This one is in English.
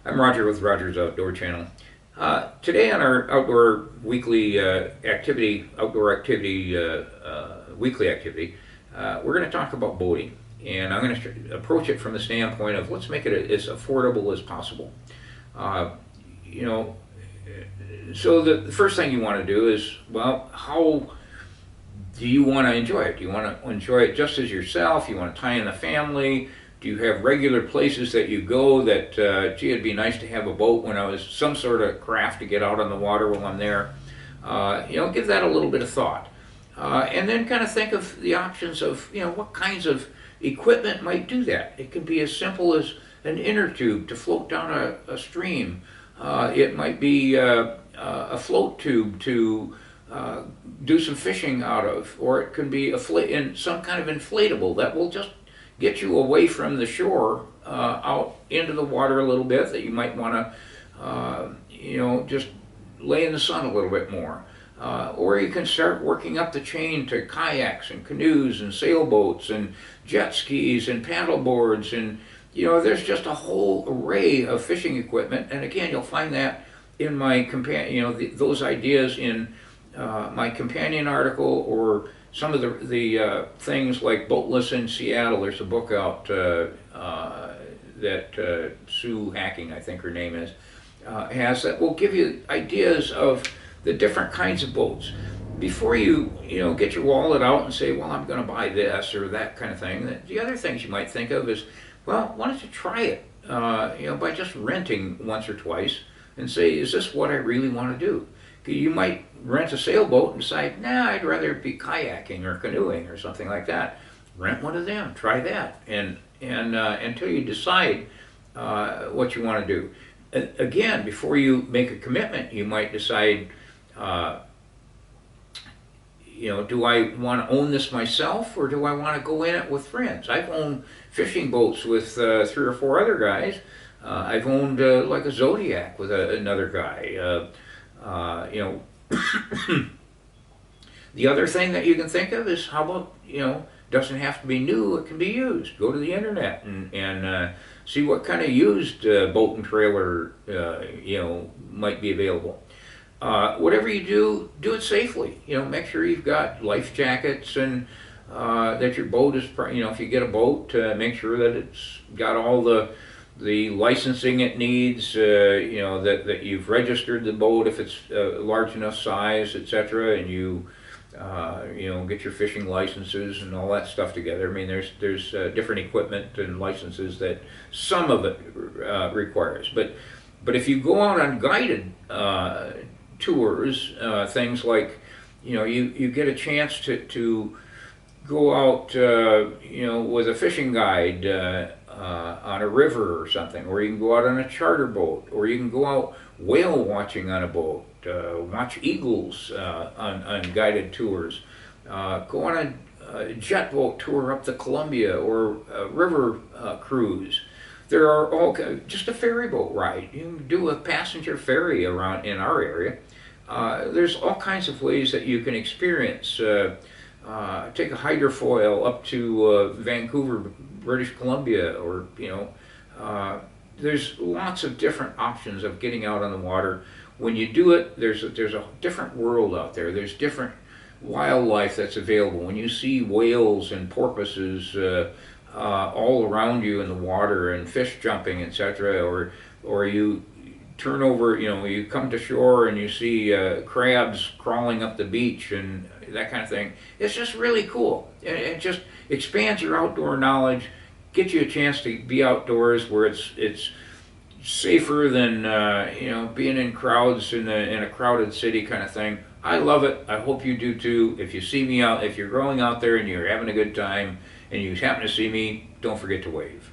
I'm Roger with Roger's Outdoor Channel. Today on our outdoor weekly outdoor activity, weekly activity, we're going to talk about boating. And I'm going to approach it from the standpoint of let's make it as affordable as possible. Uh, you know, so the first thing you want to do is, well, how do you want to enjoy it? Do you want to enjoy it just as yourself? You want to tie in the family? Do you have regular places that you go that, gee, it'd be nice to have a boat when I was some sort of craft to get out on the water while I'm there? Give that a little bit of thought. And then kind of think of the options of, what kinds of equipment might do that. It can be as simple as an inner tube to float down a stream. It might be a float tube to do some fishing out of, or it can be in some kind of inflatable that will just get you away from the shore out into the water a little bit, that you might want to just lay in the sun a little bit more. Or you can start working up the chain to kayaks and canoes and sailboats and jet skis and paddle boards, and there's just a whole array of fishing equipment. And again, you'll find that in my those ideas in my companion article, or some of the things like Boatless in Seattle. There's a book out that Sue Hacking, I think her name is, has, that will give you ideas of the different kinds of boats. Before you get your wallet out and say, well, I'm going to buy this or that kind of thing, the other things you might think of is, well, why don't you try it by just renting once or twice and say, is this what I really want to do? You might rent a sailboat and decide, nah, I'd rather be kayaking or canoeing or something like that. Rent one of them, try that, and until you decide what you want to do. Again, before you make a commitment, you might decide, do I want to own this myself, or do I want to go in it with friends? I've owned fishing boats with 3 or 4 other guys. I've owned like a Zodiac with another guy. The other thing that you can think of is, how about, doesn't have to be new, it can be used. Go to the internet and see what kind of used boat and trailer, might be available. Whatever you do, do it safely. Make sure you've got life jackets, and that your boat is, if you get a boat, make sure that it's got all the licensing it needs, that you've registered the boat if it's a large enough size, etc., and you get your fishing licenses and all that stuff together. I mean, there's different equipment and licenses that some of it requires, but if you go out on guided tours, things like, you get a chance to go out, with a fishing guide on a river or something, or you can go out on a charter boat, or you can go out whale watching on a boat, watch eagles on guided tours, go on a jet boat tour up the Columbia, or a river cruise. There are just a ferry boat ride. You can do a passenger ferry around in our area. There's all kinds of ways that you can experience. Take a hydrofoil up to Vancouver, British Columbia, or there's lots of different options of getting out on the water. When you do it, there's a different world out there. There's different wildlife that's available. When you see whales and porpoises all around you in the water, and fish jumping, etc., or you turn over, you come to shore and you see crabs crawling up the beach and that kind of thing. It's just really cool. It just expands your outdoor knowledge, gets you a chance to be outdoors where it's safer than being in crowds in a crowded city kind of thing. I love it. I hope you do too. If you see me out, if you're going out there and you're having a good time and you happen to see me, don't forget to wave.